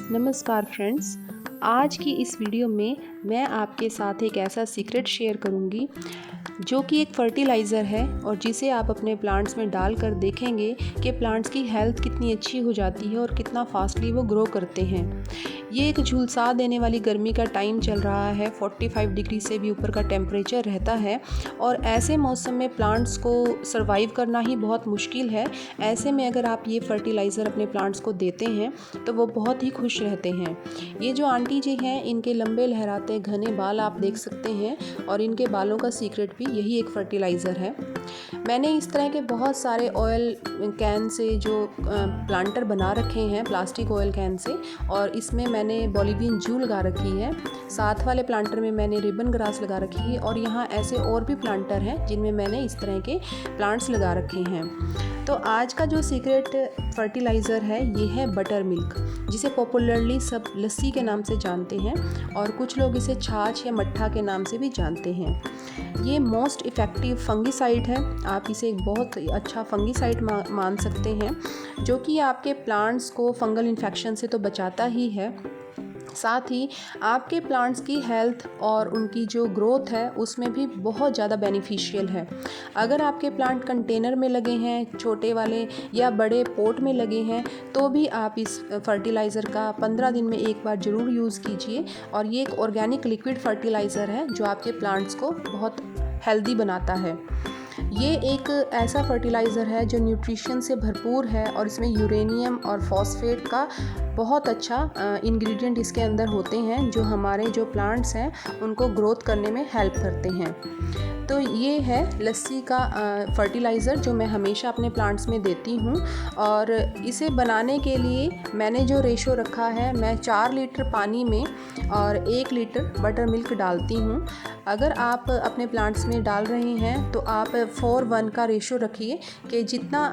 नमस्कार फ्रेंड्स। आज की इस वीडियो में मैं आपके साथ एक ऐसा सीक्रेट शेयर करूंगी जो कि एक फर्टिलाइज़र है और जिसे आप अपने प्लांट्स में डालकर देखेंगे कि प्लांट्स की हेल्थ कितनी अच्छी हो जाती है और कितना फास्टली वो ग्रो करते हैं। ये एक झुलसा देने वाली गर्मी का टाइम चल रहा है, 45 डिग्री से भी ऊपर का टेम्परेचर रहता है और ऐसे मौसम में प्लांट्स को सर्वाइव करना ही बहुत मुश्किल है। ऐसे में अगर आप ये फर्टिलाइज़र अपने प्लांट्स को देते हैं तो वो बहुत ही खुश रहते हैं। ये जो आंटी जी हैं, इनके लंबे लहराते घने बाल आप देख सकते हैं और इनके बालों का सीक्रेट भी यही एक फर्टिलाइज़र है। मैंने इस तरह के बहुत सारे ऑयल कैन से जो प्लांटर बना रखे हैं, प्लास्टिक ऑयल कैन से, और इसमें मैंने बॉलीवियन जू लगा रखी है। साथ वाले प्लांटर में मैंने रिबन ग्रास लगा रखी है और यहाँ ऐसे और भी प्लांटर हैं जिनमें मैंने इस तरह के प्लांट्स लगा रखे हैं। तो आज का जो सीक्रेट फर्टिलाइज़र है ये है बटर मिल्क, जिसे पॉपुलरली सब लस्सी के नाम से जानते हैं और कुछ लोग इसे छाछ या मट्ठा के नाम से भी जानते हैं। ये मोस्ट इफ़ेक्टिव फंगिसाइड है। आप इसे एक बहुत अच्छा फंगिसाइड मान सकते हैं, जो कि आपके प्लांट्स को फंगल इन्फेक्शन से तो बचाता ही है, साथ ही आपके प्लांट्स की हेल्थ और उनकी जो ग्रोथ है उसमें भी बहुत ज़्यादा बेनिफिशियल है। अगर आपके प्लांट कंटेनर में लगे हैं, छोटे वाले या बड़े पॉट में लगे हैं, तो भी आप इस फर्टिलाइज़र का 15 दिन में एक बार ज़रूर यूज़ कीजिए। और ये एक ऑर्गेनिक लिक्विड फर्टिलाइज़र है जो आपके प्लांट्स को बहुत हेल्दी बनाता है। ये एक ऐसा फर्टिलाइज़र है जो न्यूट्रिशन से भरपूर है और इसमें यूरेनियम और फॉस्फेट का बहुत अच्छा इंग्रेडिएंट इसके अंदर होते हैं, जो हमारे जो प्लांट्स हैं उनको ग्रोथ करने में हेल्प करते हैं। तो ये है लस्सी का फर्टिलाइज़र जो मैं हमेशा अपने प्लांट्स में देती हूँ। और इसे बनाने के लिए मैंने जो रेशो रखा है, मैं 4 लीटर पानी में और 1 लीटर बटर मिल्क डालती हूँ। अगर आप अपने प्लांट्स में डाल रहे हैं तो आप 4:1 का रेशो रखिए कि जितना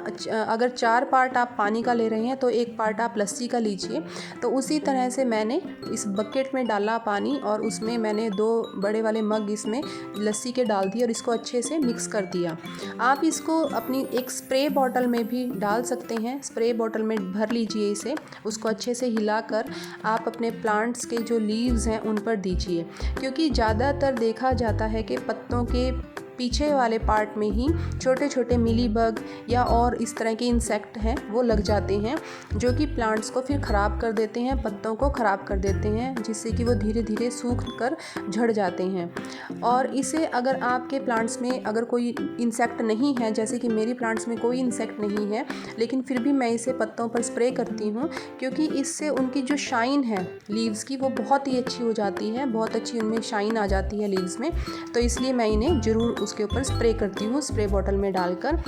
अगर 4 पार्ट आप पानी का ले रहे हैं तो 1 पार्ट आप लस्सी का लीजिए। तो उसी तरह से मैंने इस बकेट में डाला पानी और उसमें मैंने 2 बड़े वाले मग इसमें लस्सी के डाल दिए और इसको अच्छे से मिक्स कर दिया। आप इसको अपनी एक स्प्रे बॉटल में भी डाल सकते हैं। स्प्रे बॉटल में भर लीजिए इसे, उसको अच्छे से हिलाकर आप अपने प्लांट्स के जो लीव्स हैं उन पर दीजिए, क्योंकि ज़्यादातर देखा जाता है कि पत्तों के पीछे वाले पार्ट में ही छोटे छोटे मिलीबग या और इस तरह के इंसेक्ट हैं वो लग जाते हैं, जो कि प्लांट्स को फिर ख़राब कर देते हैं, पत्तों को ख़राब कर देते हैं, जिससे कि वो धीरे धीरे सूख कर झड़ जाते हैं। और इसे अगर आपके प्लांट्स में अगर कोई इंसेक्ट नहीं है, जैसे कि मेरी प्लांट्स में कोई इंसेक्ट नहीं है, लेकिन फिर भी मैं इसे पत्तों पर स्प्रे करती हूँ, क्योंकि इससे उनकी जो शाइन है लीव्स की वो बहुत ही अच्छी हो जाती है, बहुत अच्छी उनमें शाइन आ जाती है लीव्स में। तो इसलिए मैं इन्हें ज़रूर उसके ऊपर स्प्रे करती हूँ, स्प्रे बॉटल में डालकर।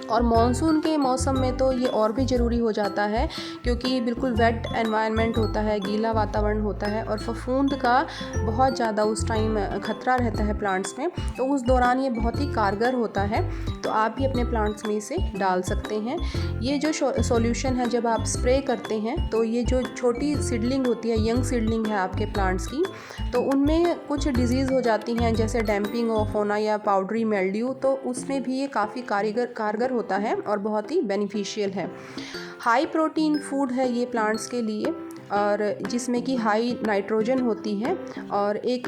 और मॉनसून के मौसम में तो ये और भी ज़रूरी हो जाता है, क्योंकि बिल्कुल वेट एनवायरनमेंट होता है, गीला वातावरण होता है और फफूंद का बहुत ज़्यादा उस टाइम खतरा रहता है प्लांट्स में। तो उस दौरान ये बहुत ही कारगर होता है। तो आप भी अपने प्लांट्स में इसे डाल सकते हैं। ये जो सॉल्यूशन है, जब आप स्प्रे करते हैं तो ये जो छोटी सीडलिंग होती है, यंग सीडलिंग है आपके प्लांट्स की, तो उनमें कुछ डिजीज़ हो जाती हैं जैसे डैम्पिंग ऑफ होना या पाउडरी मेल्ड्यू, तो उसमें भी ये काफ़ी कारगर होता है और बहुत ही बेनिफिशियल है। हाई प्रोटीन फूड है ये प्लांट्स के लिए, और जिसमें कि हाई नाइट्रोजन होती है, और एक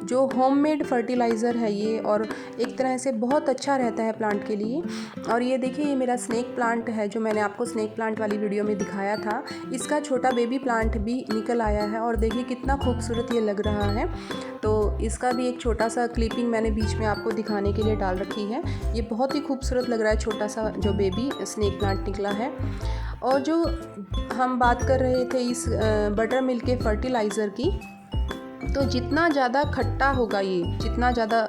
जो होममेड फर्टिलाइज़र है ये, और एक तरह से बहुत अच्छा रहता है प्लांट के लिए। और ये देखिए, ये मेरा स्नेक प्लांट है जो मैंने आपको स्नेक प्लांट वाली वीडियो में दिखाया था। इसका छोटा बेबी प्लांट भी निकल आया है और देखिए कितना खूबसूरत ये लग रहा है। तो इसका भी एक छोटा सा क्लिपिंग मैंने बीच में आपको दिखाने के लिए डाल रखी है। ये बहुत ही खूबसूरत लग रहा है, छोटा सा जो बेबी स्नेक प्लांट निकला है। और जो हम बात कर रहे थे इस बटर मिल्क के फर्टिलाइज़र की, तो जितना ज़्यादा खट्टा होगा ये, जितना ज़्यादा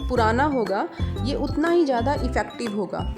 पुराना होगा ये, उतना ही ज़्यादा इफ़ेक्टिव होगा।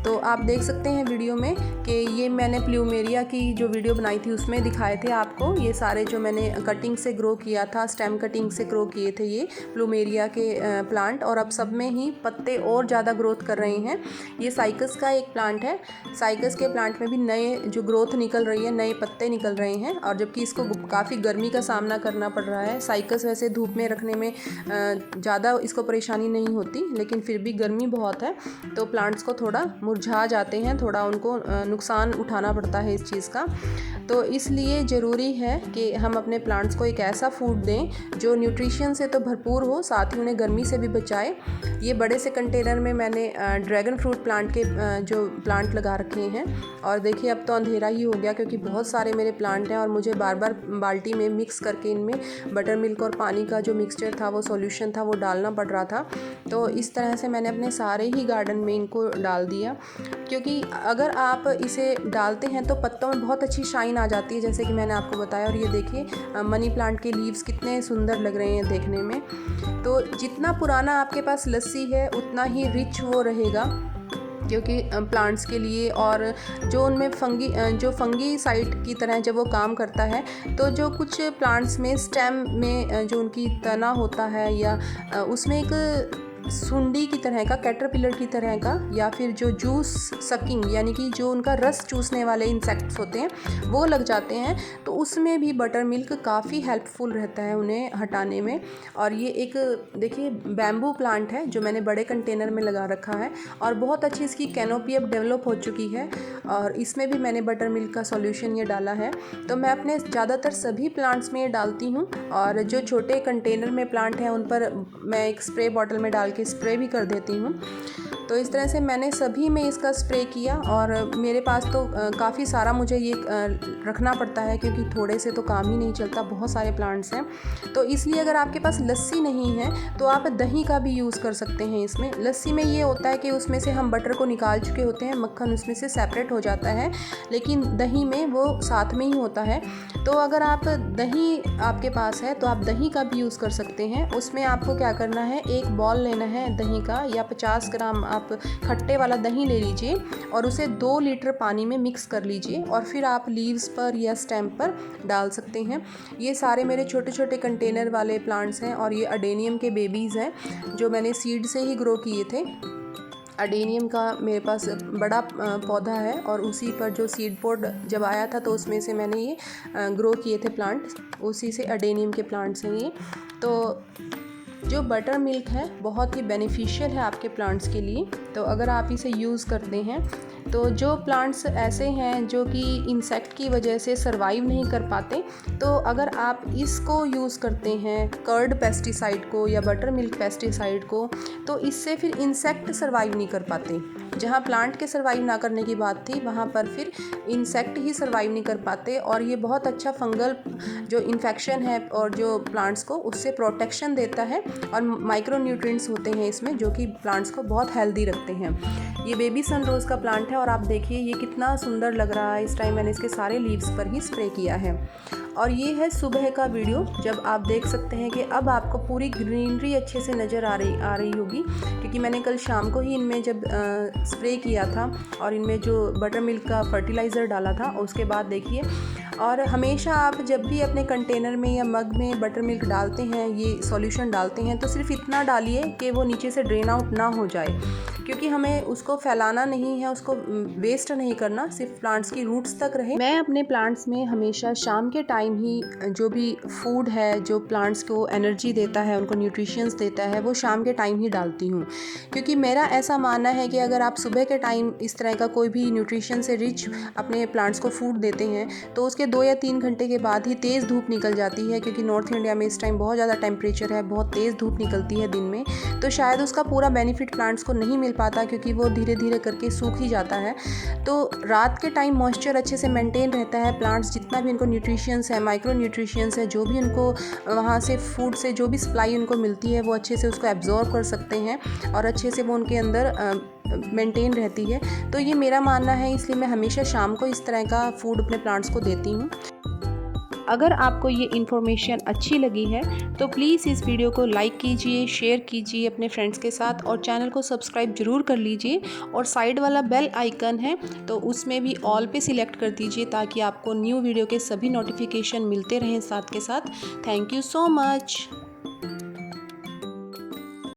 तो आप देख सकते हैं वीडियो में कि ये मैंने प्लूमेरिया की जो वीडियो बनाई थी उसमें दिखाए थे आपको ये सारे जो मैंने कटिंग से ग्रो किया था, स्टेम कटिंग से ग्रो किए थे ये प्लूमेरिया के प्लांट, और अब सब में ही पत्ते और ज़्यादा ग्रोथ कर रहे हैं। ये साइकस का एक प्लांट है। साइकस के प्लांट में भी नए जो ग्रोथ निकल रही है, नए पत्ते निकल रहे हैं, और जबकि इसको काफ़ी गर्मी का सामना करना पड़ रहा है। साइकस वैसे धूप में रखने में ज़्यादा इसको परेशानी नहीं होती, लेकिन फिर भी गर्मी बहुत है तो प्लांट्स को थोड़ा मुरझा जाते हैं, थोड़ा उनको नुकसान उठाना पड़ता है इस चीज़ का। तो इसलिए ज़रूरी है कि हम अपने प्लांट्स को एक ऐसा फूड दें जो न्यूट्रिशन से तो भरपूर हो, साथ ही उन्हें गर्मी से भी बचाए। ये बड़े से कंटेनर में मैंने ड्रैगन फ्रूट प्लांट के जो प्लांट लगा रखे हैं। और देखिए अब तो अंधेरा ही हो गया क्योंकि बहुत सारे मेरे प्लांट हैं और मुझे बार बार बाल्टी में मिक्स करके इनमें बटर मिल्क और पानी का जो मिक्सचर था, वो सॉल्यूशन था, वो डालना पड़ रहा था। तो इस तरह से मैंने अपने सारे ही गार्डन में इनको डाल दिया, क्योंकि अगर आप इसे डालते हैं तो पत्तों में बहुत अच्छी शाइन आ जाती है, जैसे कि मैंने आपको बताया। और ये देखिए मनी प्लांट के लीव्स कितने सुंदर लग रहे हैं देखने में। तो जितना पुराना आपके पास लस्सी है उतना ही रिच वो रहेगा, क्योंकि प्लांट्स के लिए। और जो उनमें फंगी साइड की तरह जब वो काम करता है, तो जो कुछ प्लांट्स में स्टेम में जो उनकी तना होता है या उसमें एक सुंडी की तरह का, कैटरपिलर की तरह का, या फिर जो जूस सकिंग यानी कि जो उनका रस चूसने वाले इंसेक्ट्स होते हैं वो लग जाते हैं, तो उसमें भी बटर मिल्क काफ़ी हेल्पफुल रहता है उन्हें हटाने में। और ये एक देखिए बैम्बू प्लांट है जो मैंने बड़े कंटेनर में लगा रखा है और बहुत अच्छी इसकी कैनोपी अब डेवलप हो चुकी है, और इसमें भी मैंने बटर मिल्क का सॉल्यूशन ये डाला है। तो मैं अपने ज़्यादातर सभी प्लांट्स में ये डालती हूँ, और जो छोटे कंटेनर में प्लांट हैं उन पर मैं एक स्प्रे बॉटल में डाल के स्प्रे भी कर देती हूँ। तो इस तरह से मैंने सभी में इसका स्प्रे किया। और मेरे पास तो काफ़ी सारा मुझे ये रखना पड़ता है, क्योंकि थोड़े से तो काम ही नहीं चलता, बहुत सारे प्लांट्स हैं। तो इसलिए अगर आपके पास लस्सी नहीं है तो आप दही का भी यूज़ कर सकते हैं इसमें। लस्सी में ये होता है कि उसमें से हम बटर को निकाल चुके होते हैं, मक्खन उसमें से सेपरेट हो जाता है, लेकिन दही में वो साथ में ही होता है। तो अगर आप दही आपके पास है तो आप दही का भी यूज़ कर सकते हैं। उसमें आपको क्या करना है, एक बॉल लेना है दही का, या 50 ग्राम आप खट्टे वाला दही ले लीजिए और उसे 2 लीटर पानी में मिक्स कर लीजिए, और फिर आप लीव्स पर या स्टेम पर डाल सकते हैं। ये सारे मेरे छोटे छोटे कंटेनर वाले प्लांट्स हैं, और ये अडेनियम के बेबीज़ हैं जो मैंने सीड से ही ग्रो किए थे। अडेनियम का मेरे पास बड़ा पौधा है, और उसी पर जो सीड पॉड जब आया था तो उसमें से मैंने ये ग्रो किए थे प्लांट्स, उसी से अडेनियम के प्लांट्स हैं ये। तो जो बटर मिल्क है बहुत ही बेनिफिशियल है आपके प्लांट्स के लिए। तो अगर आप इसे यूज़ करते हैं, तो जो प्लांट्स ऐसे हैं जो कि इंसेक्ट की वजह से सरवाइव नहीं कर पाते, तो अगर आप इसको यूज़ करते हैं, कर्ड पेस्टिसाइड को या बटर मिल्क पेस्टिसाइड को, तो इससे फिर इंसेक्ट सरवाइव नहीं कर पाते। जहाँ प्लांट के सरवाइव ना करने की बात थी, वहाँ पर फिर इंसेक्ट ही सरवाइव नहीं कर पाते। और ये बहुत अच्छा फंगल जो इन्फेक्शन है और जो प्लांट्स को उससे प्रोटेक्शन देता है, और माइक्रो न्यूट्रिएंट्स होते हैं इसमें जो कि प्लांट्स को बहुत हेल्दी रखते हैं। ये बेबी सन रोज़ का प्लांट है, और आप देखिए ये कितना सुंदर लग रहा है। इस टाइम मैंने इसके सारे लीव्स पर ही स्प्रे किया है। और ये है सुबह का वीडियो, जब आप देख सकते हैं कि अब आपको पूरी ग्रीनरी अच्छे से नज़र आ रही होगी, क्योंकि मैंने कल शाम को ही इनमें जब स्प्रे किया था और इनमें जो बटर मिल्क का फर्टिलाइज़र डाला था, उसके बाद देखिए। और हमेशा आप जब भी अपने कंटेनर में या मग में बटर मिल्क डालते हैं, ये सॉल्यूशन डालते हैं, तो सिर्फ इतना डालिए कि वो नीचे से ड्रेन आउट ना हो जाए, क्योंकि हमें उसको फैलाना नहीं है, उसको वेस्ट नहीं करना, सिर्फ प्लांट्स की रूट्स तक रहे। मैं अपने प्लांट्स में हमेशा शाम के टाइम ही जो भी फूड है जो प्लांट्स को एनर्जी देता है, उनको न्यूट्रिशंस देता है, वो शाम के टाइम ही डालती हूँ। क्योंकि मेरा ऐसा मानना है कि अगर आप सुबह के टाइम इस तरह का कोई भी न्यूट्रिशन से रिच अपने प्लांट्स को फूड देते हैं, तो उसके 2 या 3 घंटे के बाद ही तेज़ धूप निकल जाती है, क्योंकि नॉर्थ इंडिया में इस टाइम बहुत ज़्यादा टेम्परेचर है, बहुत तेज़ धूप निकलती है दिन में, तो शायद उसका पूरा बेनिफिट प्लांट्स को नहीं मिल पाता, क्योंकि वो धीरे धीरे करके सूख ही जाता है। तो रात के टाइम मॉइस्चर अच्छे से मेंटेन रहता है, प्लांट्स जितना भी उनको न्यूट्रिशंस है, माइक्रो न्यूट्रिशंस है, जो भी उनको वहाँ से फूड से जो भी सप्लाई उनको मिलती है, वो अच्छे से उसको एब्जॉर्ब कर सकते हैं और अच्छे से वो उनके अंदर मेंटेन रहती है। तो ये मेरा मानना है, इसलिए मैं हमेशा शाम को इस तरह का फूड अपने प्लांट्स को देती हूँ। अगर आपको ये इन्फॉर्मेशन अच्छी लगी है तो प्लीज़ इस वीडियो को लाइक कीजिए, शेयर कीजिए अपने फ्रेंड्स के साथ, और चैनल को सब्सक्राइब ज़रूर कर लीजिए। और साइड वाला बेल आइकन है तो उसमें भी ऑल पे सिलेक्ट कर दीजिए, ताकि आपको न्यू वीडियो के सभी नोटिफिकेशन मिलते रहें साथ के साथ। Thank you so much.